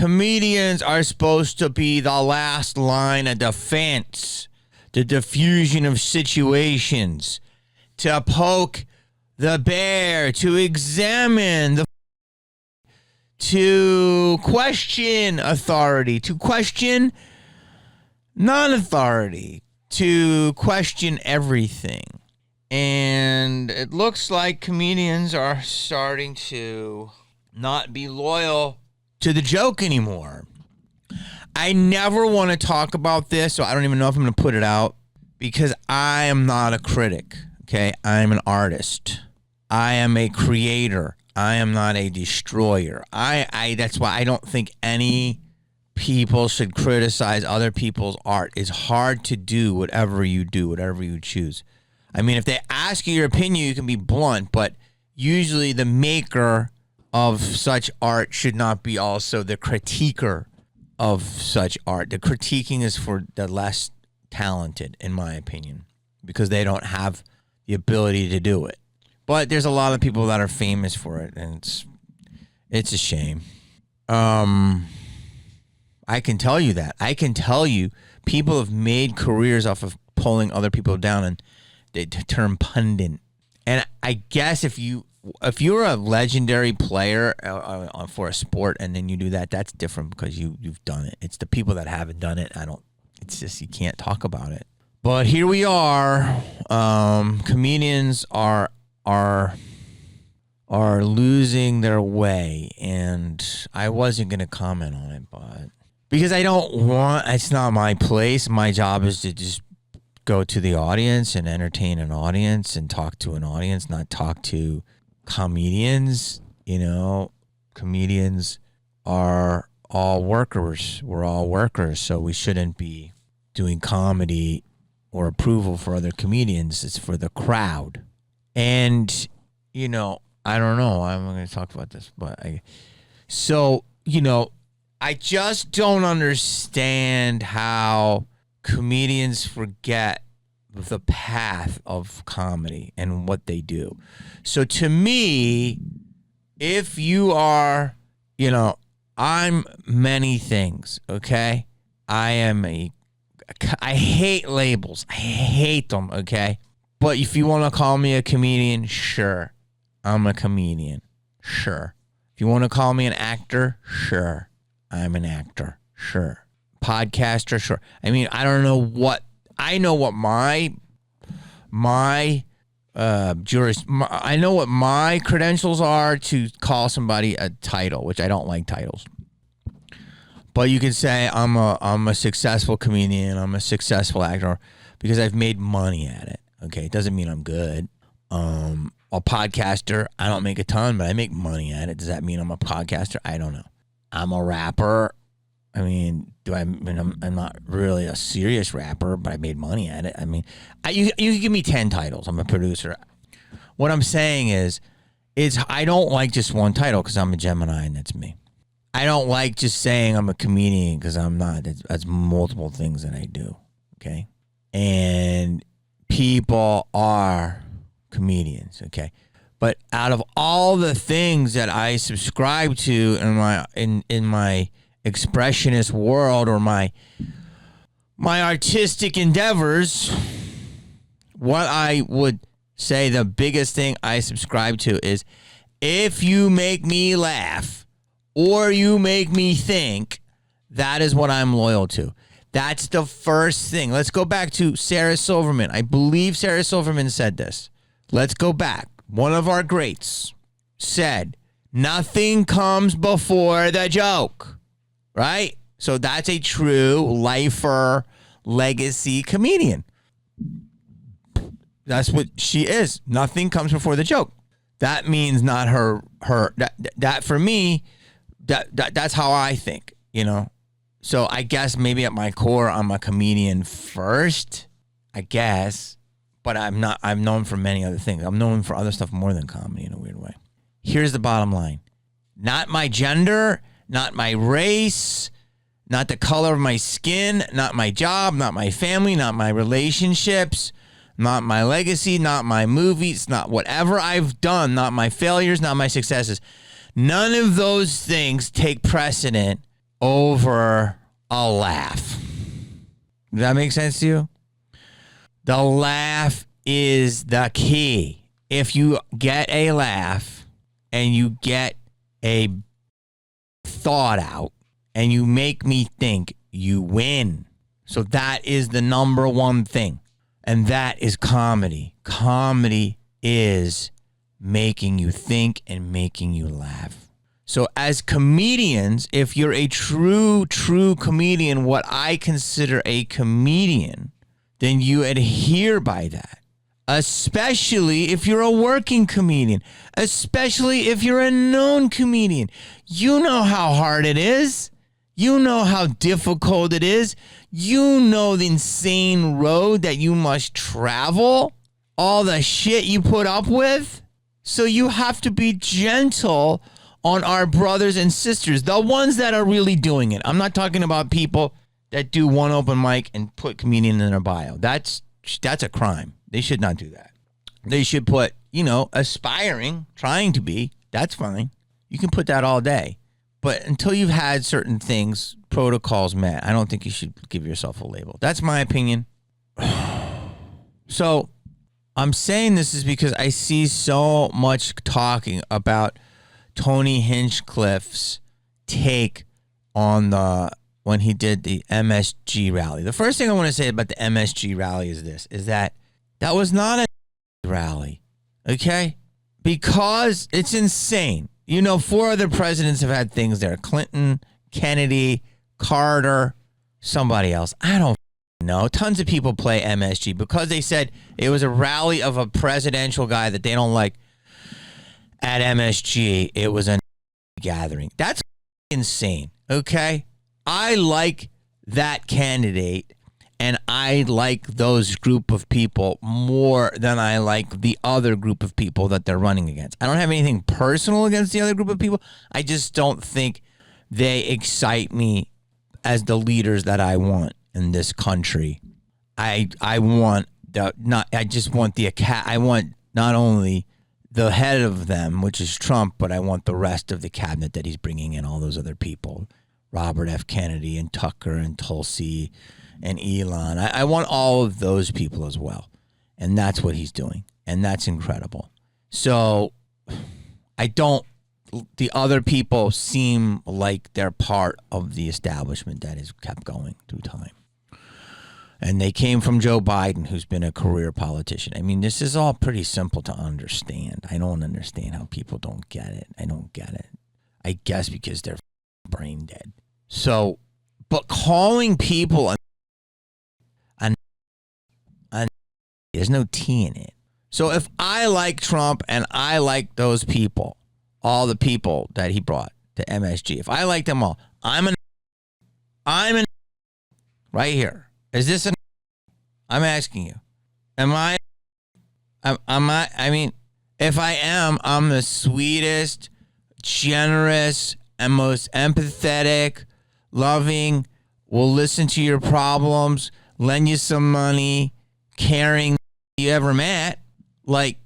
comedians are supposed to be the last line of defense, the diffusion of situations, to poke the bear, to examine to question authority, to question non-authority, to question everything. And it looks like comedians are starting to not be loyal to the joke anymore. I never want to talk about this, so I don't even know if I'm going to put it out, because I am not a critic, okay? I'm an artist. I am a creator. I am not a destroyer. That's why I don't think any people should criticize other people's art. It's hard to do whatever you choose. I mean, if they ask you your opinion, you can be blunt, but usually the maker of such art should not be also the critiquer of such art. The critiquing is for the less talented, in my opinion, because they don't have the ability to do it. But there's a lot of people that are famous for it, and it's a shame. I can tell you that. I can tell you people have made careers off of pulling other people down, and the term pundit. And I guess if you're a legendary player for a sport and then you do that, that's different because you've done it. It's the people that haven't done it. It's just, you can't talk about it. But here we are. Comedians are losing their way, and I wasn't going to comment on it, but because it's not my place. My job is to just go to the audience and entertain an audience and talk to an audience, not talk to comedians. You know, comedians are all workers. We're all workers, so we shouldn't be doing comedy or approval for other comedians. It's for the crowd. And, you know, I don't know. I'm going to talk about this, but I just don't understand how comedians forget the path of comedy and what they do. So to me, if you are, I'm many things, okay? I hate labels. I hate them, okay? But if you want to call me a comedian, sure. I'm a comedian. Sure. If you want to call me an actor, sure. I'm an actor. Sure. Podcaster, sure. I mean, I don't know what I know what my I know what my credentials are to call somebody a title, which I don't like titles. But you can say I'm a successful comedian, I'm a successful actor because I've made money at it. Okay, it doesn't mean I'm good. A podcaster, I don't make a ton, but I make money at it. Does that mean I'm a podcaster? I don't know. I'm a rapper. I mean, I'm not really a serious rapper, but I made money at it. I mean, you can give me 10 titles. I'm a producer. What I'm saying is I don't like just one title because I'm a Gemini and that's me. I don't like just saying I'm a comedian because I'm not. That's multiple things that I do, okay? And people are comedians, okay? But out of all the things that I subscribe to in my expressionist world or my artistic endeavors, what I would say the biggest thing I subscribe to is if you make me laugh or you make me think, that is what I'm loyal to. That's the first thing. Let's go back to Sarah Silverman. I believe Sarah Silverman said this. Let's go back. One of our greats said, nothing comes before the joke. Right? So that's a true lifer legacy comedian. That's what she is. Nothing comes before the joke. That means not her that for me, that's how I think, So I guess maybe at my core I'm a comedian first, I guess, but I'm not. I'm known for many other things. I'm known for other stuff more than comedy in a weird way. Here's the bottom line. Not my gender, not my race, not the color of my skin, not my job, not my family, not my relationships, not my legacy, not my movies, not whatever I've done, not my failures, not my successes. None of those things take precedent over a laugh. Does that make sense to you? The laugh is the key. If you get a laugh and you get a thought out and you make me think, you win. So that is the number one thing. And that is comedy. Comedy is making you think and making you laugh. So as comedians, if you're a true comedian, what I consider a comedian, then you adhere by that. Especially if you're a working comedian. Especially if you're a known comedian. You know how hard it is. You know how difficult it is. You know the insane road that you must travel. All the shit you put up with. So you have to be gentle on our brothers and sisters, the ones that are really doing it. I'm not talking about people that do one open mic and put comedian in their bio. That's a crime. They should not do that. They should put, aspiring, trying to be. That's fine. You can put that all day. But until you've had certain things, protocols met, I don't think you should give yourself a label. That's my opinion. So I'm saying this is because I see so much talking about Tony Hinchcliffe's take on when he did the MSG rally. The first thing I want to say about the MSG rally is this, is that was not a rally, okay? Because it's insane. 4 other presidents have had things there. Clinton, Kennedy, Carter, somebody else. I don't know. Tons of people play MSG because they said it was a rally of a presidential guy that they don't like. At MSG, it was a gathering. That's insane, okay? I like that candidate, and I like those group of people more than I like the other group of people that they're running against. I don't have anything personal against the other group of people. I just don't think they excite me as the leaders that I want in this country. I want not only the head of them, which is Trump, but I want the rest of the cabinet that he's bringing in, all those other people, Robert F. Kennedy and Tucker and Tulsi and Elon. I want all of those people as well. And that's what he's doing. And that's incredible. So the other people seem like they're part of the establishment that has kept going through time. And they came from Joe Biden, who's been a career politician. I mean, this is all pretty simple to understand. I don't understand how people don't get it. I don't get it. I guess because they're brain dead. So, but calling people there's no T in it. So if I like Trump and I like those people, all the people that he brought to MSG, if I like them all, I'm right here. Is this I'm asking you. I mean, if I am, I'm the sweetest, generous, and most empathetic, loving, will listen to your problems, lend you some money, caring you ever met. Like,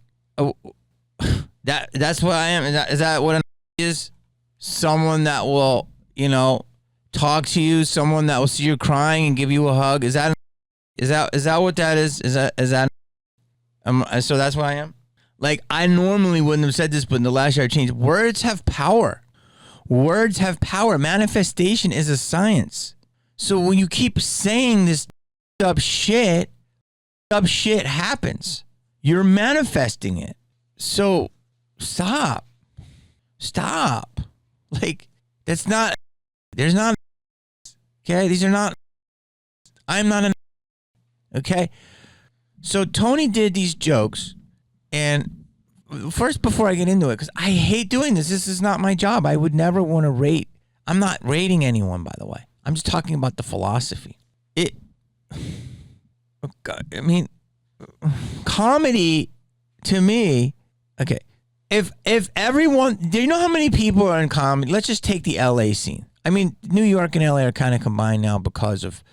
that's what I am. Is that what is? Someone that will, talk to you, someone that will see you crying and give you a hug. Is that what that is? Is that so that's what I am? Like, I normally wouldn't have said this, but in the last year I changed. Words have power. Words have power. Manifestation is a science. So when you keep saying this up shit happens. You're manifesting it. So stop. Like, there's not, okay? These are not, I'm not okay? So Tony did these jokes, and first, before I get into it, because I hate doing this. This is not my job. I would never want to rate. I'm not rating anyone, by the way. I'm just talking about the philosophy. I mean, comedy, to me, okay, if everyone, do you know how many people are in comedy? Let's just take the LA scene. I mean, New York and LA are kind of combined now because of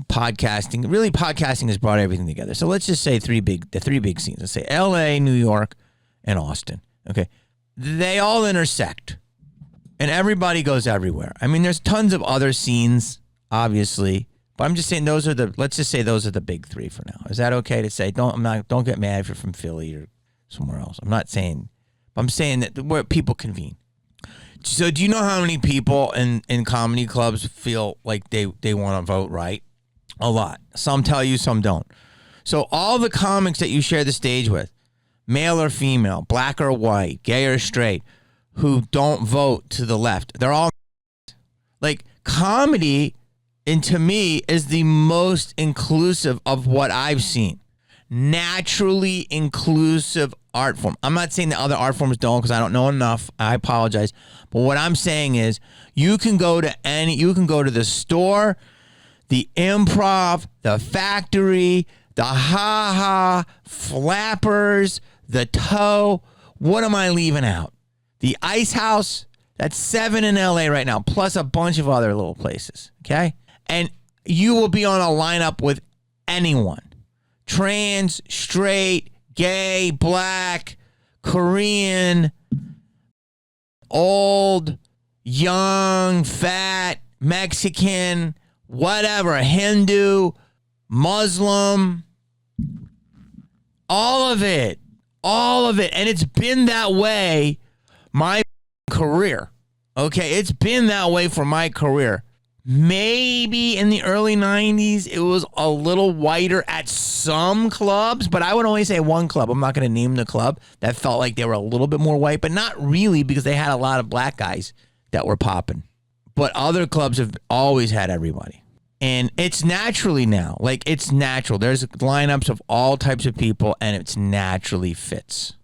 podcasting. Really, podcasting has brought everything together. So let's just say the three big scenes. Let's say LA, New York, and Austin. Okay. They all intersect. And everybody goes everywhere. I mean, there's tons of other scenes, obviously, but I'm just saying let's just say those are the big three for now. Is that okay to say? Don't get mad if you're from Philly or somewhere else. I'm not saying, I'm saying that where people convene. So do you know how many people in comedy clubs feel like they want to vote right? A lot. Some tell you, some don't. So all the comics that you share the stage with, male or female, black or white, gay or straight, who don't vote to the left, they're all like comedy, and to me is the most inclusive of what I've seen. Naturally inclusive art form. I'm not saying that other art forms don't, because I don't know enough. I apologize. But what I'm saying is you can go to the store, the Improv, the Factory, the Ha Ha, Flappers, the Toe. What am I leaving out? The Ice House, that's 7 in LA right now, plus a bunch of other little places, okay? And you will be on a lineup with anyone. Trans, straight, gay, black, Korean, old, young, fat, Mexican, whatever, Hindu, Muslim, all of it. And it's been that way my career. Okay, it's been that way for my career. Maybe in the early 90s, it was a little whiter at some clubs, but I would only say one club. I'm not going to name the club that felt like they were a little bit more white, but not really, because they had a lot of black guys that were popping. But other clubs have always had everybody. And it's naturally now. Like, it's natural. There's lineups of all types of people, and it's naturally fits.